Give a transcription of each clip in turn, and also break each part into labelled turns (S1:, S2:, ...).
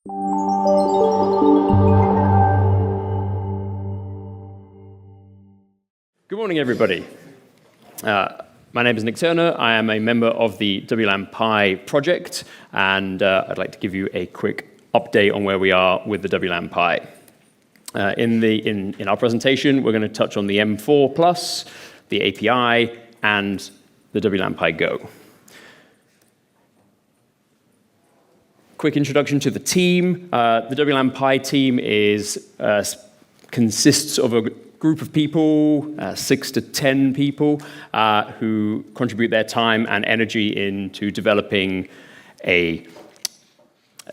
S1: Good morning, everybody. My name is Nick Turner. I am a member of the WLAN Pi project, and I'd like to give you a quick update on where we are with the WLAN Pi. In our presentation, we're going to touch on the M4 Plus, the API, and the WLAN Pi Go. Quick introduction to the team. The WLAN Pi team consists of a group of people, 6 to 10 people, who contribute their time and energy into developing a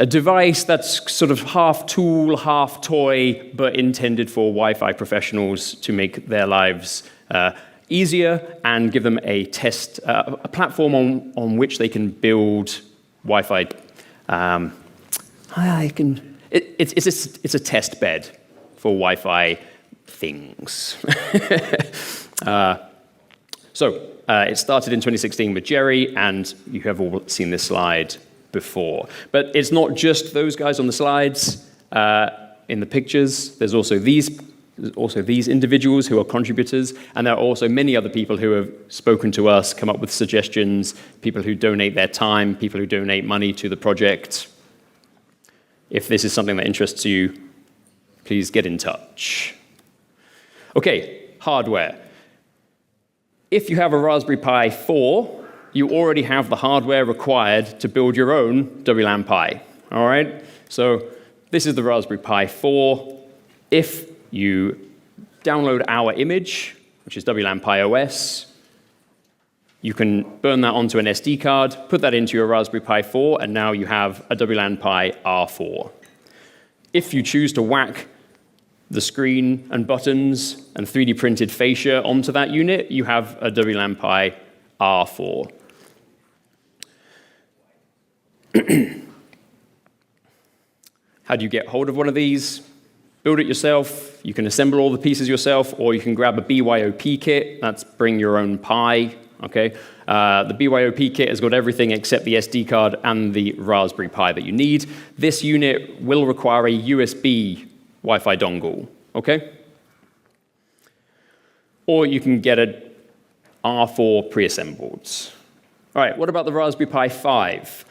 S1: device that's sort of half tool, half toy, but intended for Wi-Fi professionals to make their lives easier and give them a platform on which they can build Wi-Fi. It's a test bed for Wi-Fi things. It started in 2016 with Jerry, and you have all seen this slide before. But it's not just those guys on the slides in the pictures. There's also these individuals who are contributors, and there are also many other people who have spoken to us, come up with suggestions, people who donate their time, people who donate money to the project. If this is something that interests you, please get in touch. Okay, hardware. If you have a Raspberry Pi 4, you already have the hardware required to build your own WLAN Pi. All right? So this is the Raspberry Pi 4. If you download our image, which is WLAN Pi OS, you can burn that onto an SD card, put that into your Raspberry Pi 4, and now you have a WLAN Pi R4. If you choose to whack the screen and buttons and 3D printed fascia onto that unit, you have a WLAN Pi R4. How do you get hold of one of these? Build it yourself. You can assemble all the pieces yourself, or you can grab a BYOP kit. That's bring your own Pi. Okay. The BYOP kit has got everything except the SD card and the Raspberry Pi that you need. This unit will require a USB Wi-Fi dongle. Okay. Or you can get a R4 pre-assembled. All right. What about the Raspberry Pi 5?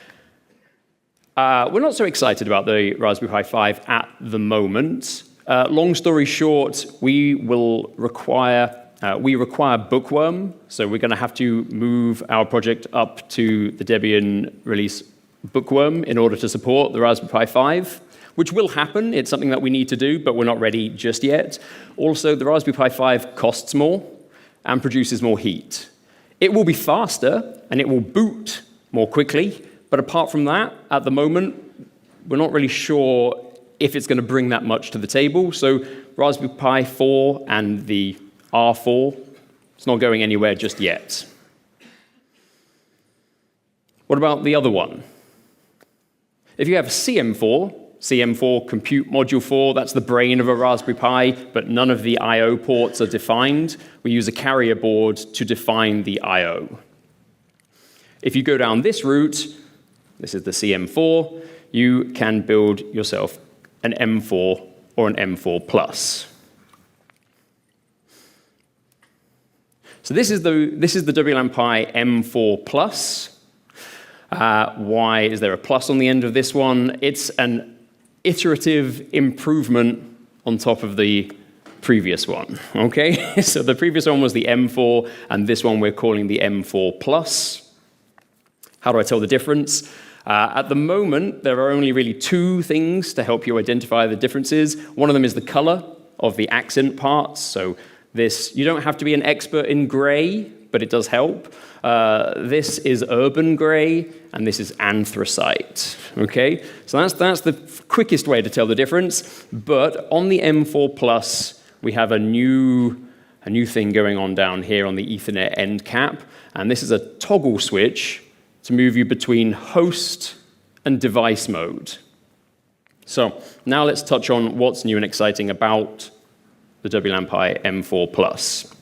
S1: We're not so excited about the Raspberry Pi 5 at the moment. Long story short, we require Bookworm, so we're going to have to move our project up to the Debian release Bookworm in order to support the Raspberry Pi 5, which will happen. It's something that we need to do, but we're not ready just yet. Also, the Raspberry Pi 5 costs more and produces more heat. It will be faster, and it will boot more quickly. But apart from that, at the moment, we're not really sure if it's going to bring that much to the table. So Raspberry Pi 4 and the R4, it's not going anywhere just yet. What about the other one? If you have CM4 Compute Module 4, that's the brain of a Raspberry Pi, but none of the I/O ports are defined. We use a carrier board to define the I/O. If you go down this route, this is the CM4, you can build yourself an M4 or an M4 Plus. So this is the WLAN Pi M4 Plus. Why is there a plus on the end of this one? It's an iterative improvement on top of the previous one. Okay, so the previous one was the M4, and this one we're calling the M4 Plus. How do I tell the difference? At the moment, there are only really two things to help you identify the differences. One of them is the color of the accent parts. So this, you don't have to be an expert in gray, but it does help. This is urban gray, and this is anthracite. Okay, so that's the quickest way to tell the difference. But on the M4 Plus, we have a new thing going on down here on the Ethernet end cap, and this is a toggle switch to move you between host and device mode. So now let's touch on what's new and exciting about the WLAN Pi M4 Plus.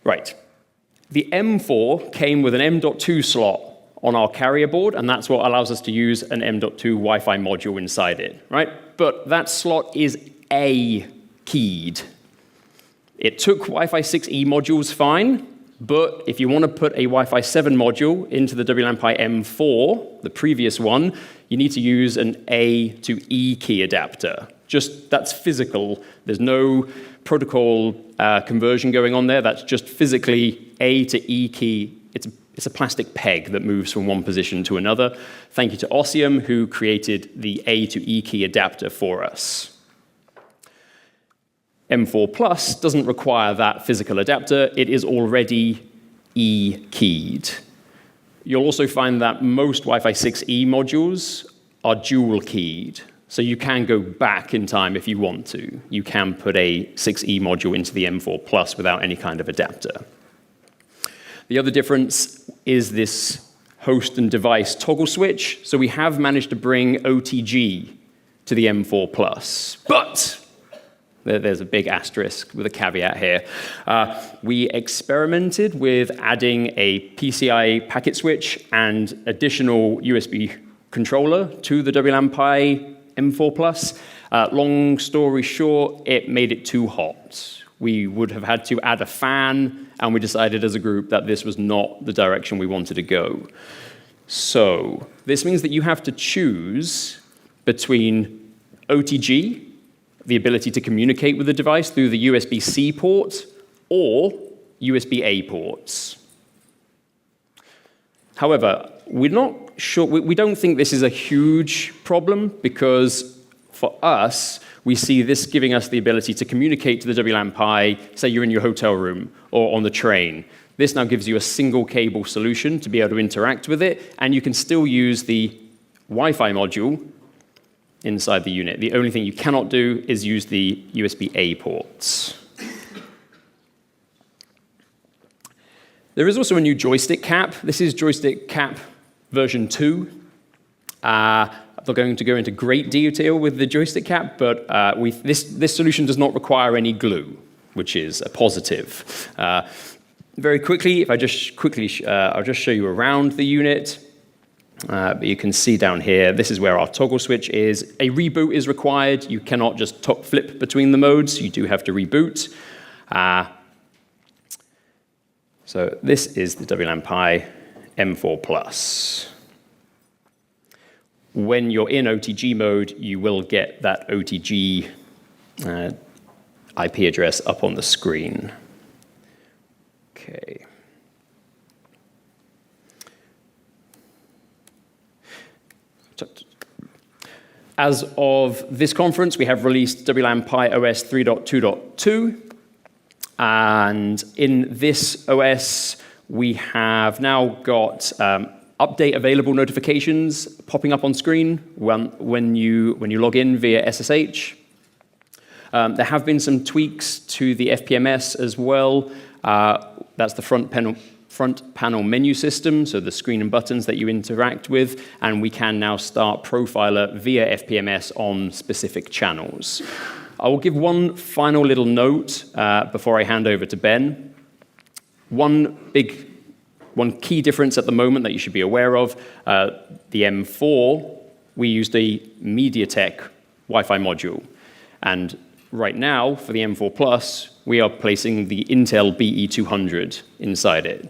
S1: Right. The M4 came with an M.2 slot on our carrier board, and that's what allows us to use an M.2 Wi-Fi module inside it, right? But that slot is A-keyed. It took Wi-Fi 6E modules fine, but if you want to put a Wi-Fi 7 module into the WLAN Pi M4, the previous one, you need to use an A to E key adapter. Just, that's physical. There's no protocol conversion going on there. That's just physically A to E key. It's a plastic peg that moves from one position to another. Thank you to Ossium, who created the A to E key adapter for us. M4 Plus doesn't require that physical adapter. It is already E-keyed. You'll also find that most Wi-Fi 6E modules are dual-keyed. So you can go back in time if you want to. You can put a 6E module into the M4 Plus without any kind of adapter. The other difference is this host and device toggle switch. So we have managed to bring OTG to the M4 Plus, but there's a big asterisk with a caveat here. We experimented with adding a PCI packet switch and additional USB controller to the WLAN Pi M4 Plus. Long story short, it made it too hot. We would have had to add a fan, and we decided as a group that this was not the direction we wanted to go. So this means that you have to choose between OTG, the ability to communicate with the device through the USB-C port, or USB-A ports. However, we're not sure, we don't think this is a huge problem, because for us, we see this giving us the ability to communicate to the WLAN Pi, say you're in your hotel room or on the train. This now gives you a single cable solution to be able to interact with it, and you can still use the Wi-Fi module inside the unit. The only thing you cannot do is use the USB-A ports. There is also a new joystick cap. This is joystick cap version 2. I'm not going to go into great detail with the joystick cap, but this solution does not require any glue, which is a positive. Very quickly, if I just quickly, I'll just show you around the unit. But you can see down here, this is where our toggle switch is. A reboot is required. You cannot just top flip between the modes. You do have to reboot. So this is the WLAN Pi M4 Plus. When you're in OTG mode, you will get that OTG IP address up on the screen. Okay. As of this conference, we have released WLAN Pi OS 3.2.2. And in this OS, we have now got update available notifications popping up on screen when you log in via SSH. There have been some tweaks to the FPMS as well. That's the front panel menu system, so the screen and buttons that you interact with, and we can now start Profiler via FPMS on specific channels. I will give one final little note before I hand over to Ben. One key difference at the moment that you should be aware of, the M4, we used a MediaTek Wi-Fi module. And right now, for the M4 Plus, we are placing the Intel BE200 inside it.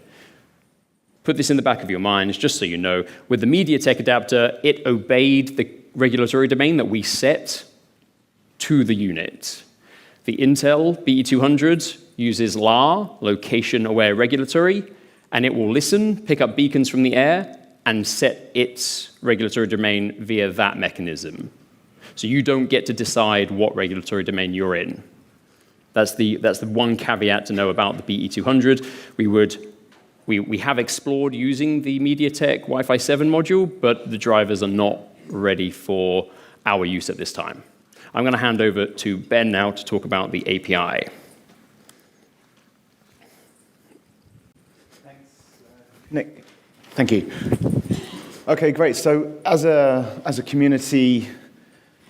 S1: Put this in the back of your minds, just so you know. With the MediaTek adapter, it obeyed the regulatory domain that we set to the unit. The Intel BE200 uses LAR, location-aware regulatory, and it will listen, pick up beacons from the air, and set its regulatory domain via that mechanism. So you don't get to decide what regulatory domain you're in. That's the one caveat to know about the BE200. We have explored using the MediaTek Wi-Fi 7 module, but the drivers are not ready for our use at this time. I'm going to hand over to Ben now to talk about the API.
S2: Thanks, Nick. Thank you. Okay, great. So as a community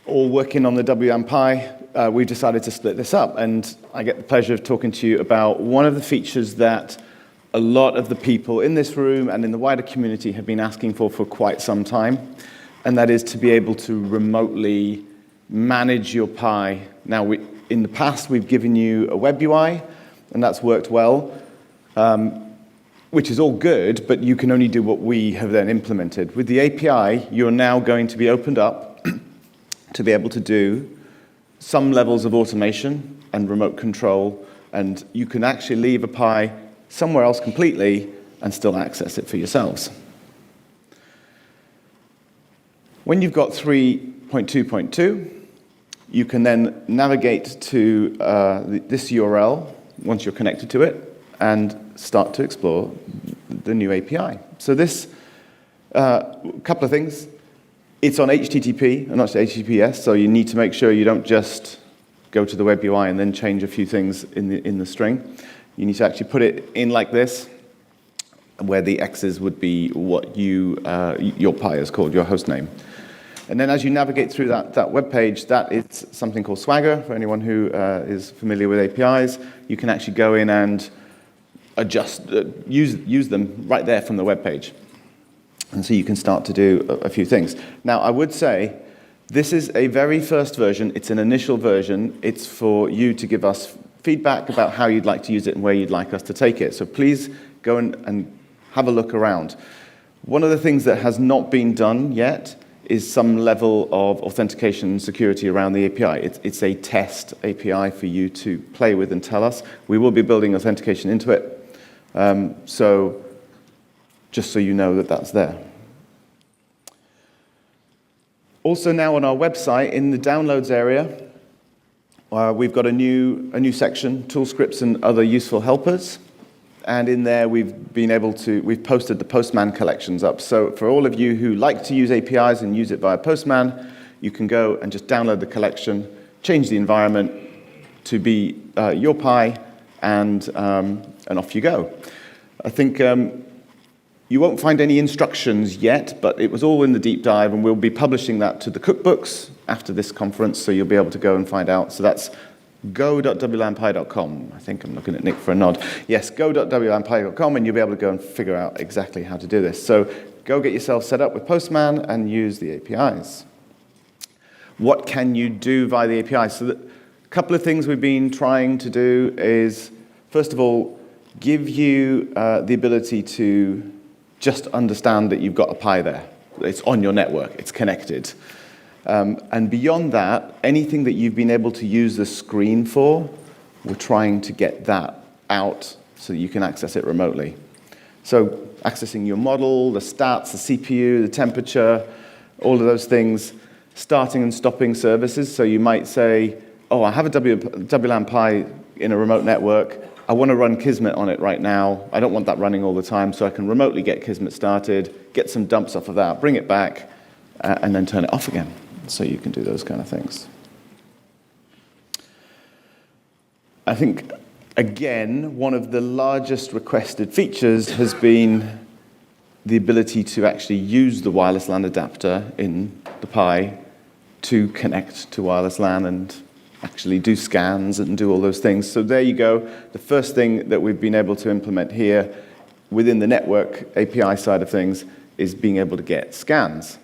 S2: all working on the WLAN Pi, we decided to split this up, and I get the pleasure of talking to you about one of the features that a lot of the people in this room and in the wider community have been asking for quite some time, and that is to be able to remotely manage your Pi. Now, in the past, we've given you a web UI, and that's worked well, which is all good, but you can only do what we have then implemented. With the API, you're now going to be opened up to be able to do some levels of automation and remote control, and you can actually leave a Pi somewhere else completely and still access it for yourselves. When you've got 3.2.2, you can then navigate to this URL once you're connected to it and start to explore the new API. So this, couple of things. It's on HTTP and not HTTPS, so you need to make sure you don't just go to the web UI and then change a few things in the string. You need to actually put it in like this, where the X's would be what your Pi is called, your host name. And then as you navigate through that web page, that is something called Swagger. For anyone who is familiar with APIs, you can actually go in and adjust, use them right there from the web page. And so you can start to do a few things. Now, I would say this is a very first version. It's an initial version. It's for you to give us feedback about how you'd like to use it and where you'd like us to take it. So please go and have a look around. One of the things that has not been done yet is some level of authentication and security around the API. It's a test API for you to play with and tell us. We will be building authentication into it. So just so you know that that's there. Also now on our website, in the downloads area, we've got a new section, tool scripts and other useful helpers. And in there, we've posted the Postman collections up. So for all of you who like to use APIs and use it via Postman, you can go and just download the collection, change the environment to be your Pi, and off you go. I think you won't find any instructions yet, but it was all in the deep dive, and we'll be publishing that to the cookbooks after this conference, so you'll be able to go and find out. So that's go.wlanpi.com. I think I'm looking at Nick for a nod. Yes, go.wlanpi.com, and you'll be able to go and figure out exactly how to do this. So go get yourself set up with Postman and use the APIs. What can you do via the APIs? So a couple of things we've been trying to do is, first of all, give you the ability to just understand that you've got a Pi there. It's on your network. It's connected. And beyond that, anything that you've been able to use the screen for, we're trying to get that out so that you can access it remotely. So accessing your model, the stats, the CPU, the temperature, all of those things, starting and stopping services. So you might say, oh, I have a WLAN Pi in a remote network. I want to run Kismet on it right now. I don't want that running all the time, so I can remotely get Kismet started, get some dumps off of that, bring it back, and then turn it off again. So you can do those kind of things. I think, again, one of the largest requested features has been the ability to actually use the wireless LAN adapter in the Pi to connect to wireless LAN and actually do scans and do all those things. So there you go. The first thing that we've been able to implement here within the network API side of things is being able to get scans.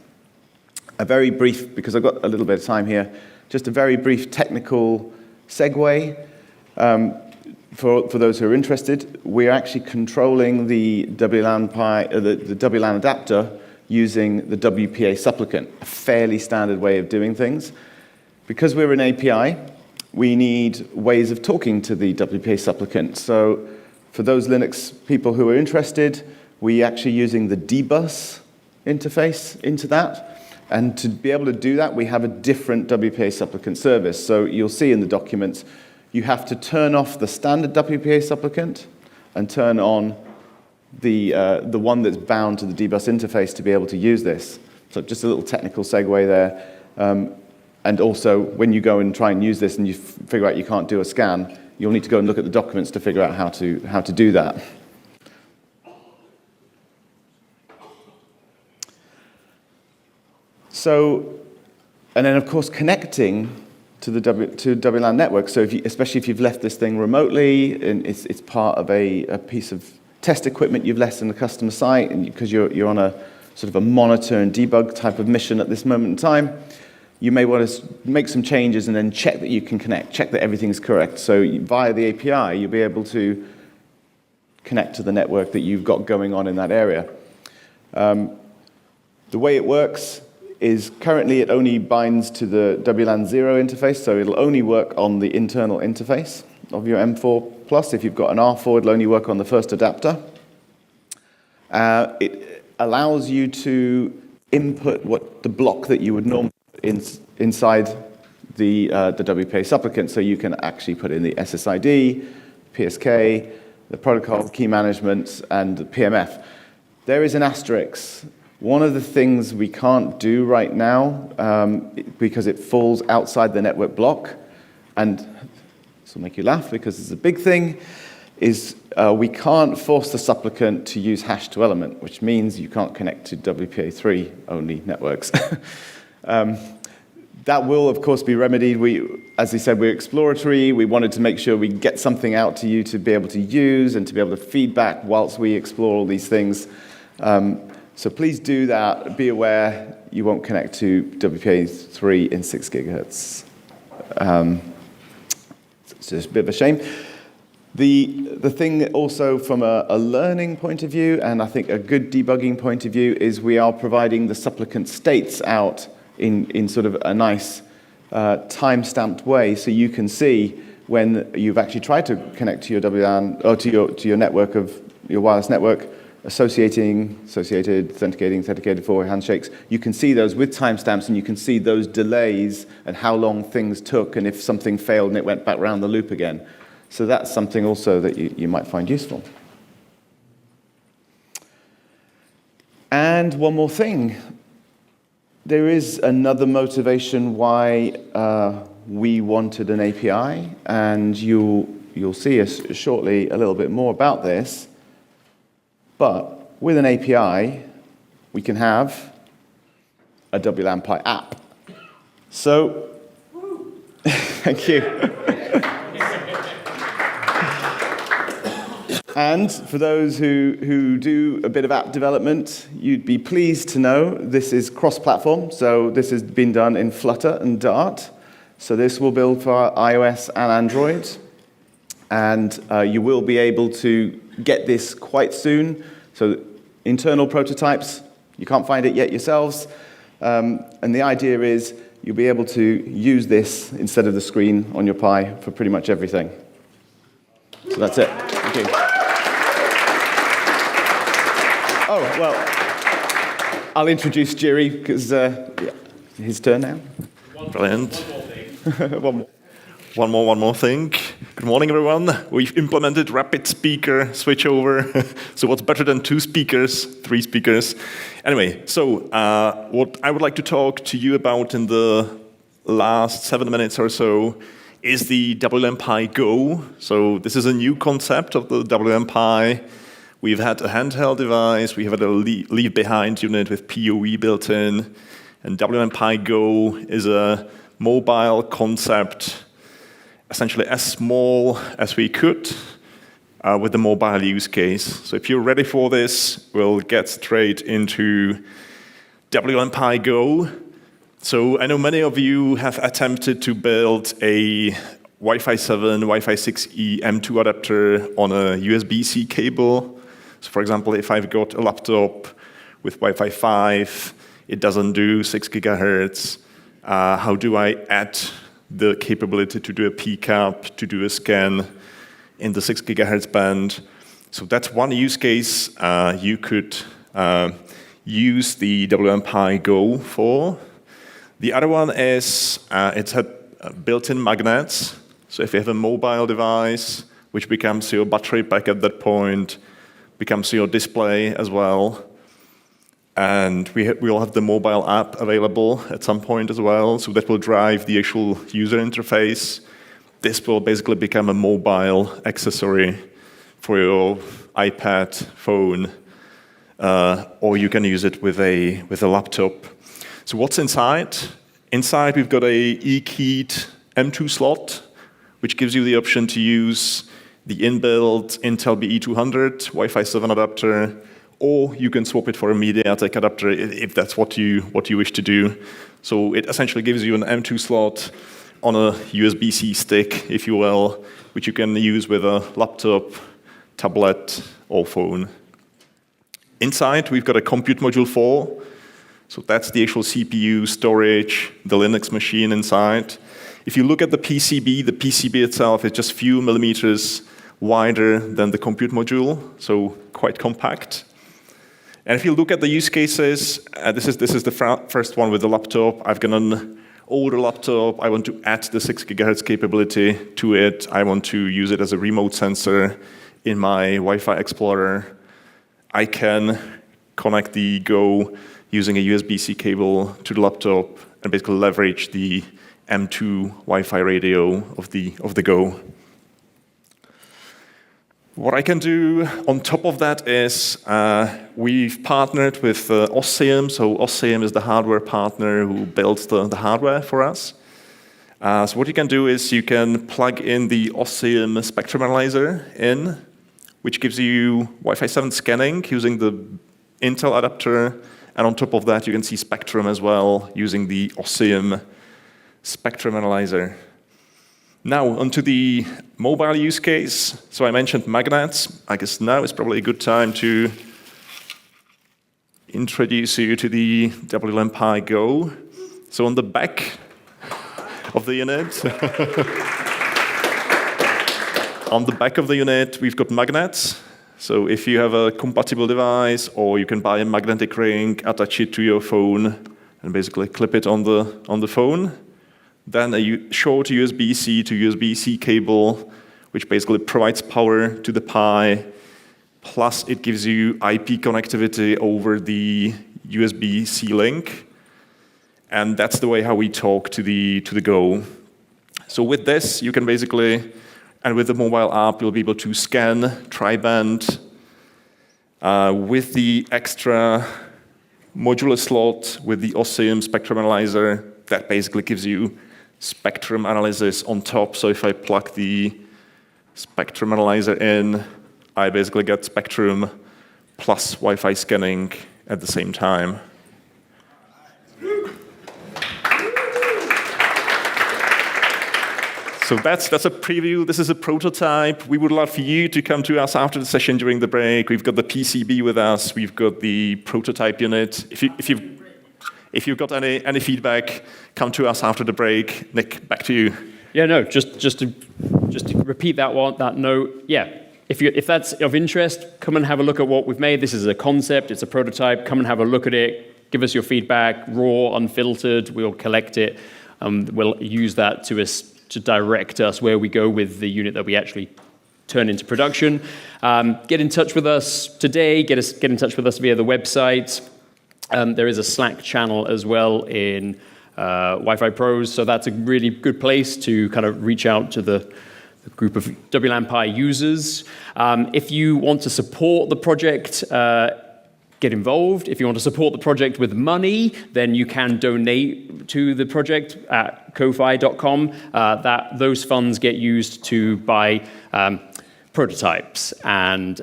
S2: A very brief, because I've got a little bit of time here, just a very brief technical segue. For those who are interested, we're actually controlling the WLAN Pi, the WLAN adapter using the WPA supplicant, a fairly standard way of doing things. Because we're an API, we need ways of talking to the WPA supplicant. So for those Linux people who are interested, we're actually using the dbus interface into that. And to be able to do that, we have a different WPA supplicant service. So you'll see in the documents, you have to turn off the standard WPA supplicant and turn on the one that's bound to the dbus interface to be able to use this. So just a little technical segue there. And also, when you go and try and use this and you figure out you can't do a scan, you'll need to go and look at the documents to figure out how to do that. So, and then of course connecting to the WLAN network. So especially if you've left this thing remotely and it's part of a piece of test equipment you've left in the customer site, and because you're on a sort of a monitor and debug type of mission at this moment in time, you may want to make some changes and then check that you can connect, check that everything's correct. So via the API, you'll be able to connect to the network that you've got going on in that area. The way it works is currently it only binds to the WLAN 0 interface, so it'll only work on the internal interface of your M4 Plus. If you've got an R4, it'll only work on the first adapter. It allows you to input the block that you would normally put inside the WPA supplicant, so you can actually put in the SSID, PSK, the protocol, key management, and the PMF. There is an asterisk. One of the things we can't do right now, because it falls outside the network block, and this will make you laugh because it's a big thing, is we can't force the supplicant to use hash to element, which means you can't connect to WPA3 only networks. That will, of course, be remedied. As I said, we're exploratory. We wanted to make sure we get something out to you to be able to use and to be able to feedback whilst we explore all these things. So please do that. Be aware you won't connect to WPA3 in 6 gigahertz. It's just a bit of a shame. The thing also from a learning point of view, and I think a good debugging point of view, is we are providing the supplicant states out in sort of a nice time-stamped way, so you can see when you've actually tried to connect to your WLAN or to your network of your wireless network, associated, authenticated for handshakes. You can see those with timestamps, and you can see those delays and how long things took, and if something failed and it went back around the loop again. So that's something also that you might find useful. And one more thing. There is another motivation why we wanted an API, and you'll see us shortly a little bit more about this. But with an API, we can have a WLAN Pi app. So, thank you. And for those who do a bit of app development, you'd be pleased to know this is cross-platform. So this has been done in Flutter and Dart. So this will build for iOS and Android. And you will be able to get this quite soon. So internal prototypes, you can't find it yet yourselves. And the idea is you'll be able to use this instead of the screen on your Pi for pretty much everything. So that's it. Thank you. Oh, well, I'll introduce Jiri, because his turn now.
S3: Brilliant. One more thing. Good morning, everyone. We've implemented rapid speaker switchover. So what's better than 2 speakers, 3 speakers? Anyway, so what I would like to talk to you about in the last 7 minutes or so is the WLAN Pi Go. So this is a new concept of the WLAN Pi. We've had a handheld device, we have had a leave-behind unit with PoE built in, and WLAN Pi Go is a mobile concept, essentially as small as we could with the mobile use case. So if you're ready for this, we'll get straight into WLAN Pi Go. So I know many of you have attempted to build a Wi-Fi 7, Wi-Fi 6E M2 adapter on a USB-C cable. So for example, if I've got a laptop with Wi-Fi 5, it doesn't do 6 gigahertz. How do I add the capability to do a PCAP, to do a scan in the 6 gigahertz band? So that's one use case you could use the WLAN Pi Go for. The other one is it's had built-in magnets. So if you have a mobile device, which becomes your battery pack at that point, becomes your display as well. And we'll have the mobile app available at some point as well, so that will drive the actual user interface. This will basically become a mobile accessory for your iPad, phone, or you can use it with a laptop. So what's inside? Inside we've got a E-keyed M2 slot, which gives you the option to use the inbuilt Intel BE200 Wi-Fi 7 adapter, or you can swap it for a MediaTek adapter if that's what you wish to do. So it essentially gives you an M2 slot on a USB-C stick, if you will, which you can use with a laptop, tablet, or phone. Inside, we've got a compute module 4. So that's the actual CPU, storage, the Linux machine inside. If you look at the PCB itself is just a few millimeters wider than the compute module, so quite compact. And if you look at the use cases, this is the first one with the laptop. I've got an older laptop. I want to add the 6 gigahertz capability to it. I want to use it as a remote sensor in my Wi-Fi Explorer. I can connect the Go using a USB-C cable to the laptop and basically leverage the M2 Wi-Fi radio of the Go. What I can do on top of that is we've partnered with Osseum. So Osseum is the hardware partner who builds the hardware for us. So what you can do is you can plug in the Osseum spectrum analyzer in, which gives you Wi-Fi 7 scanning using the Intel adapter. And on top of that, you can see spectrum as well using the Osseum spectrum analyzer. Now, onto the mobile use case. So I mentioned magnets. I guess now is probably a good time to introduce you to the WLAN Pi Go. So on the back of the unit, we've got magnets. So if you have a compatible device, or you can buy a magnetic ring, attach it to your phone, and basically clip it on the phone. Then a short USB-C to USB-C cable, which basically provides power to the Pi, plus it gives you IP connectivity over the USB-C link. And that's the way how we talk to the Go. So with this, you can basically, and with the mobile app, you'll be able to scan tri-band with the extra modular slot with the Osseum spectrum analyzer. That basically gives you spectrum analysis on top. So if I plug the spectrum analyzer in, I basically get spectrum plus Wi-Fi scanning at the same time. So that's a preview. This is a prototype. We would love for you to come to us after the session during the break. We've got the PCB with us. We've got the prototype unit. If you've got any feedback, come to us after the break. Nick, back to you.
S1: Yeah, no, just to repeat that note. Yeah, if that's of interest, come and have a look at what we've made. This is a concept. It's a prototype. Come and have a look at it. Give us your feedback, raw, unfiltered. We'll collect it. We'll use that to direct us where we go with the unit that we actually turn into production. Get in touch with us today. Get in touch with us via the website. There is a Slack channel as well in Wi-Fi Pros, so that's a really good place to kind of reach out to the group of WLAN Pi users. If you want to support the project, get involved. If you want to support the project with money, then you can donate to the project at ko-fi.com. Those funds get used to buy prototypes and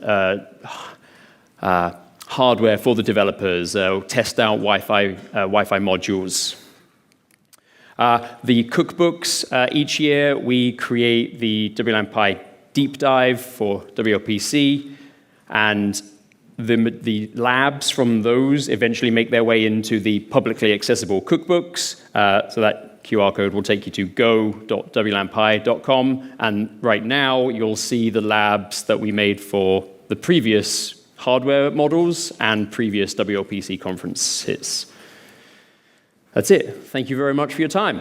S1: hardware for the developers, test out Wi-Fi modules. The cookbooks, each year we create the WLAN Pi deep dive for WLPC, and the labs from those eventually make their way into the publicly accessible cookbooks. So that QR code will take you to go.wlanpi.com. And right now, you'll see the labs that we made for the previous hardware models and previous WLPC conferences. That's it. Thank you very much for your time.